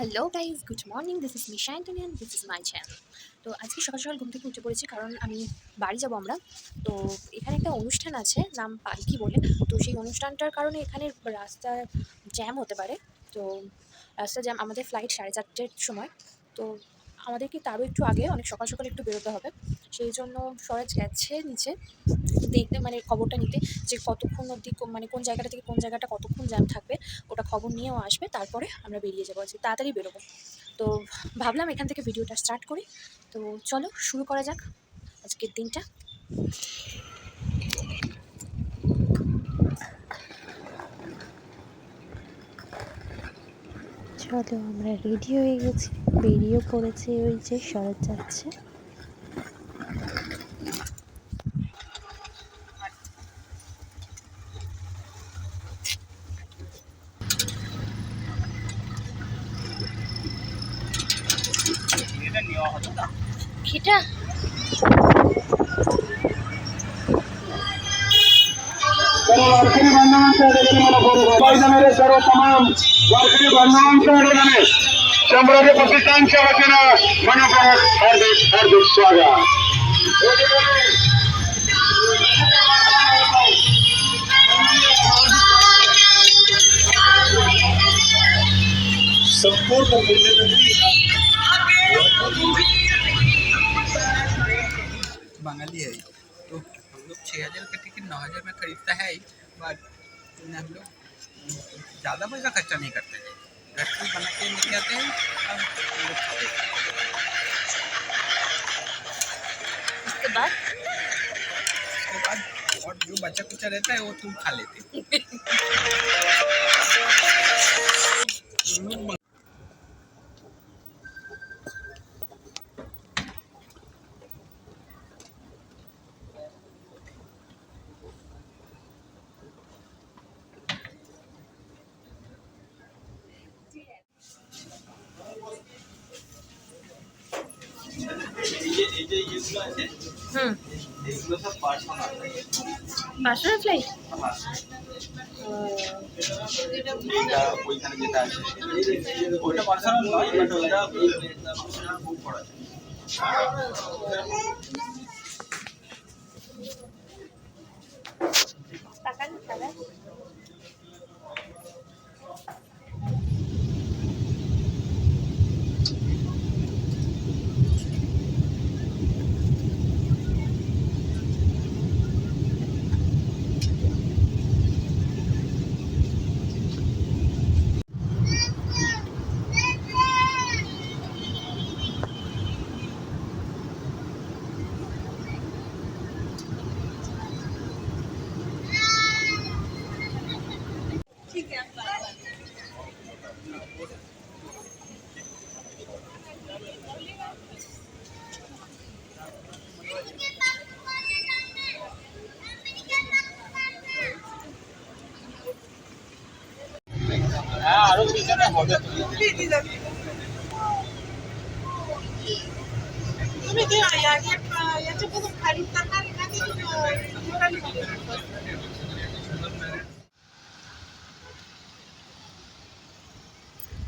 Hello guys, good morning. This is Misha Antony and this is my channel. তো আজকে সকাল সকাল ঘুম থেকে উঠে পড়েছি, কারণ আমি বাড়ি যাবো আমরা। তো এখানে একটা অনুষ্ঠান আছে, নাম পালকি বলে। তো সেই অনুষ্ঠানটার কারণে এখানে রাস্তা জ্যাম হতে পারে। তো রাস্তা জ্যাম, আমাদের ফ্লাইট 4:30টার সময়। তো আমাদেরকে তারও একটু আগে, অনেক সকাল সকাল একটু বেরোতে হবে। সেই জন্য স্বরাজ গেছে নিচে দেখতে, মানে খবরটা নিতে, যে কতক্ষণ অবধি মানে কোন জায়গাটা থেকে কোন জায়গাটা কতক্ষণ জ্যাম থাকবে, ওটা খবর নিয়েও আসবে। তারপরে আমরা বেরিয়ে যাবো, আজকে তাড়াতাড়ি বেরোবো। তো ভাবলাম এখান থেকে ভিডিওটা স্টার্ট করি। তো চলো শুরু করা যাক আজকের দিনটা। চলো, আমরা রেডি হয়ে গেছি, বেরিয়ে পড়েছি। ওই যে শরৎ যাচ্ছে। খিটা वारकरी बांधवांच्या देखील मला फोन सर्व तमाम वारकरी बांधवांच्या ठिकाणी शंभराचे प्रतिष्ठानच्या वतीनं मनपूर्वक हार्दिक हार्दिक स्वागत. संपूर्ण बंगाली है तो हम लोग 6,000 का टिकट 9,000 में खरीदता है ही, बट हम लोग ज़्यादा पैसा खर्चा नहीं करते हैं। घर से बना के लेके आते हैं और हम लोग खाते हैं। उसके बाद उसके बाद और जो बचा कुचा रहता है वो तुम खा लेते हो। Personal flight. ওইখানে যেটা আছে ওটা পার্সোনাল নয়, বাট ওটা বুক করা যায়। হ্যাঁ, আরো পিছনে হবে। तुम्ही ते याच्यापासून खाली करणार का ते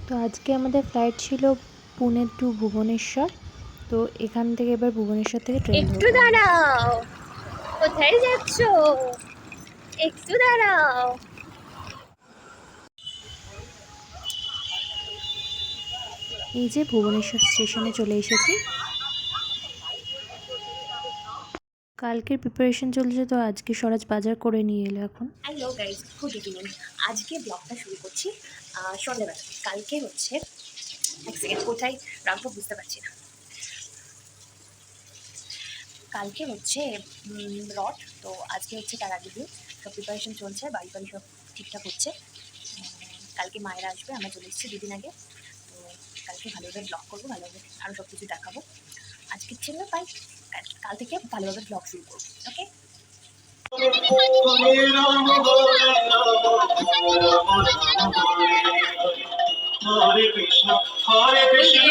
তো আজকে আমাদের ফ্লাইট ছিল পুনে টু ভুবনেশ্বর। তো এখান থেকে এবার ভুবনেশ্বর থেকে ট্রেন একটু দাঁড়াও, কোথায় যাচ্ছ? একটু দাঁড়াও। এই যে ভুবনেশ্বর স্টেশনে চলে এসেছি। কালকের প্রিপারেশন চলছে, তো আজকে স্বরাজ বাজার করে নিয়ে এলো এখন। Hello guys, good evening. আজকে ব্লগটা শুরু করছি সন্ধ্যেবেলা। কালকে হচ্ছে, এক সেকেন্ড কোথায় রাখবো বুঝতে পারছি না। কালকে হচ্ছে রথ, তো আজকে হচ্ছে তার আগে দিন। সব প্রিপারেশন চলছে, বাড়ি বাড়ি সব ঠিকঠাক হচ্ছে। কালকে মায়েরা আসবে, আমরা চলে এসেছি দুদিন আগে। তো কালকে ভালোভাবে ব্লগ করবো, ভালোভাবে আরও সব কিছু দেখাবো। আজকের জন্য বাই, কাল থেকে ভালোভাবে ব্লগ শুরু করবো। ওকে। हरे कृष्ण हरे कृष्ण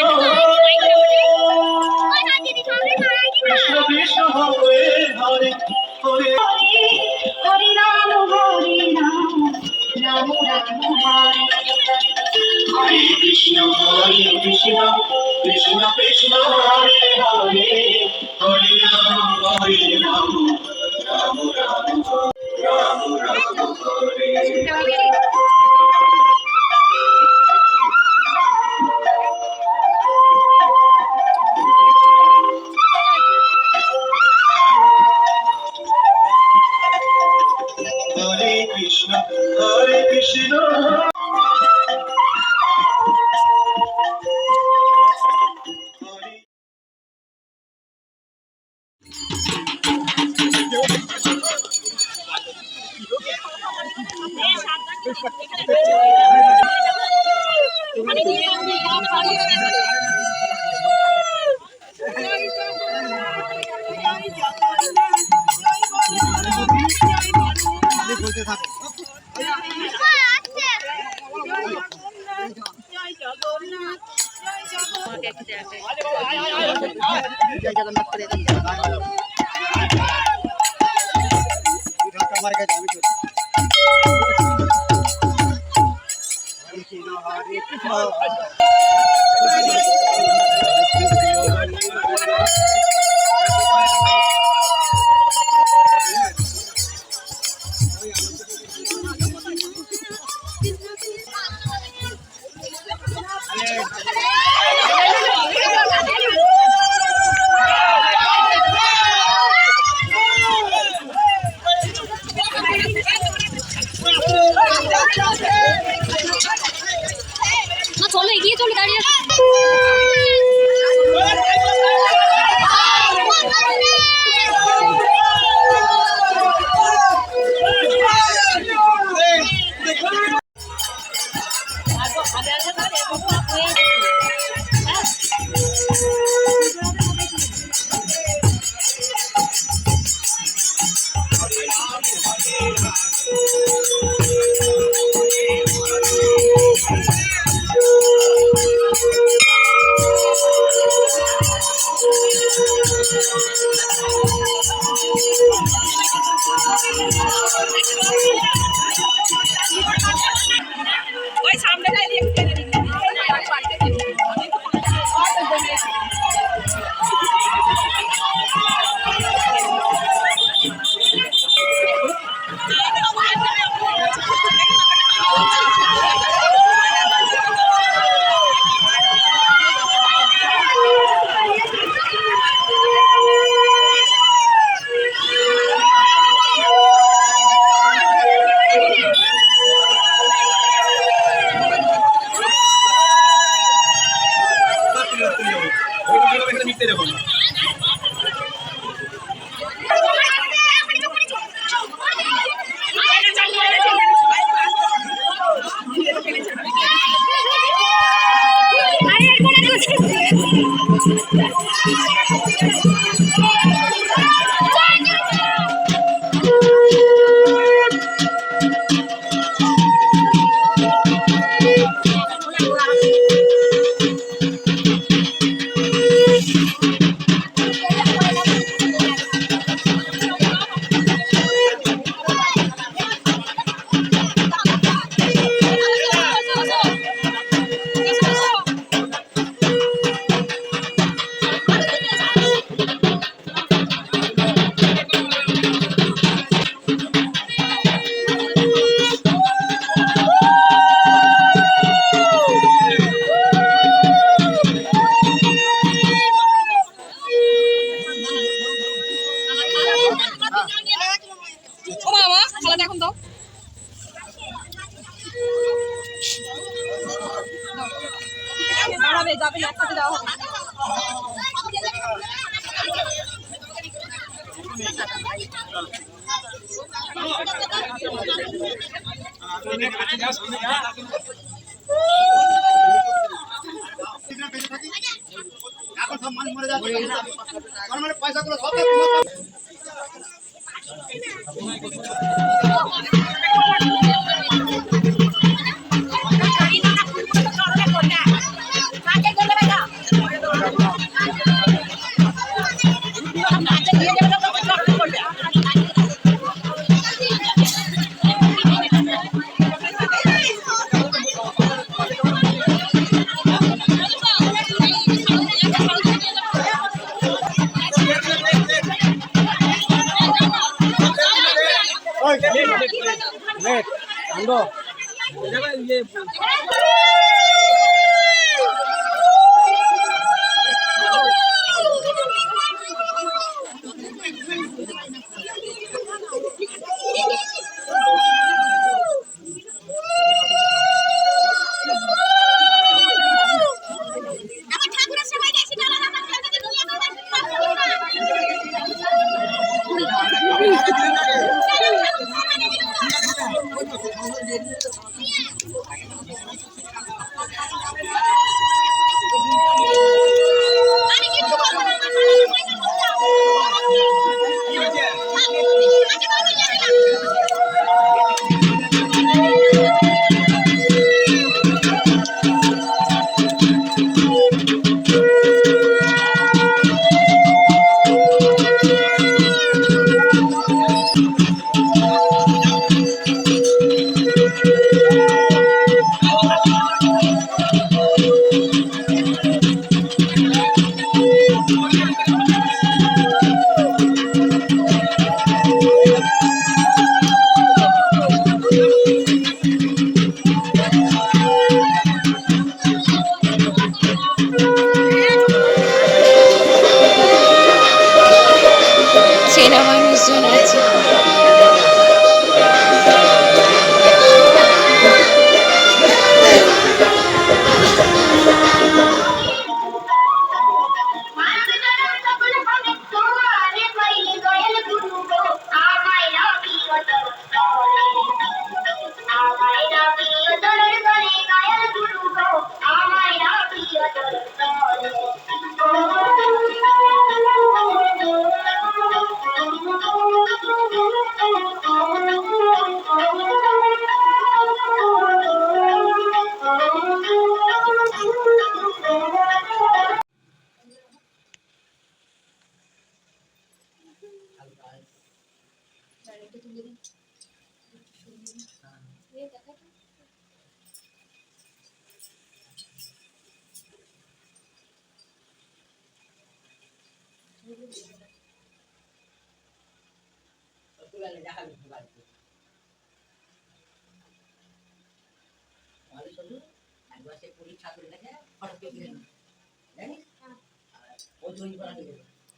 कृष्ण कृष्ण हरे हरे हरे हरे राम राम राम हरे Hare Krishna, Krishna Krishna, Hare Hare, Hare Ram, Ram Ram, Ram Ram, Hare. Hare Krishna, Hare Krishna. চলো এগিয়ে চলো দাঁড়িয়ে ওই সামনে দাঁড়িয়ে যাবে একসাথে যাওয়া হবে। এখন সব মানুষ মরে যাচ্ছে মানে পয়সাগুলো সব চেনা মানুষজন আছে।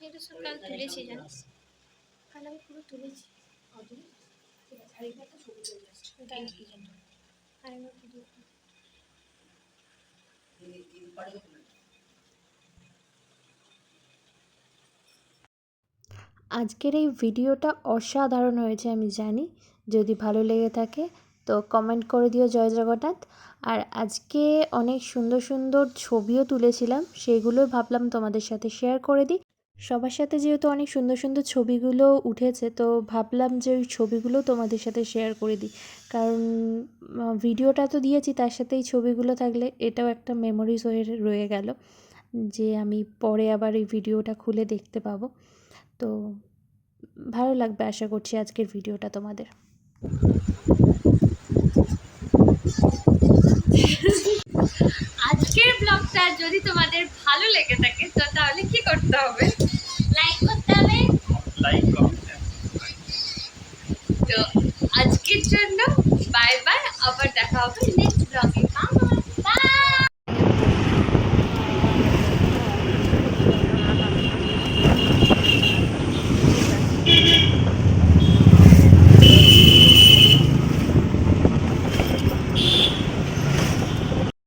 এটা সব কাল তুলেছি জানিস, কাল আমি পুরো তুলেছি। আর আমার ভিডিও আজকের এই ভিডিওটা অসাধারণ হয়েছে আমি জানি। যদি ভালো লেগে থাকে তো কমেন্ট করে দিও জয় জগন্নাথ। আর আজকে অনেক সুন্দর সুন্দর ছবিও তুলেছিলাম, সেগুলো ভাবলাম তোমাদের সাথে শেয়ার করে দিই। সবার সাথে যেহেতু অনেক সুন্দর সুন্দর ছবিগুলো উঠেছে, তো ভাবলাম যে ওই ছবিগুলো তোমাদের সাথে শেয়ার করে দিই। কারণ ভিডিওটা তো দিয়েছি, তার সাথে এই ছবিগুলো থাকলে এটাও একটা মেমোরিজ হয়ে রয়ে গেল, যে আমি পরে আবার এই ভিডিওটা খুলে দেখতে পাবো। তো ভালো লাগবে আশা করছি আজকের ভিডিওটা তোমাদের। আজকের ব্লগটা যদি তোমাদের ভালো লেগে থাকে তো তাহলে কি করতে হবে? লাইক করতে হবে। তো আজকের জন্য বাই বাই, আবার দেখা হবে নেক্সট ব্লগে।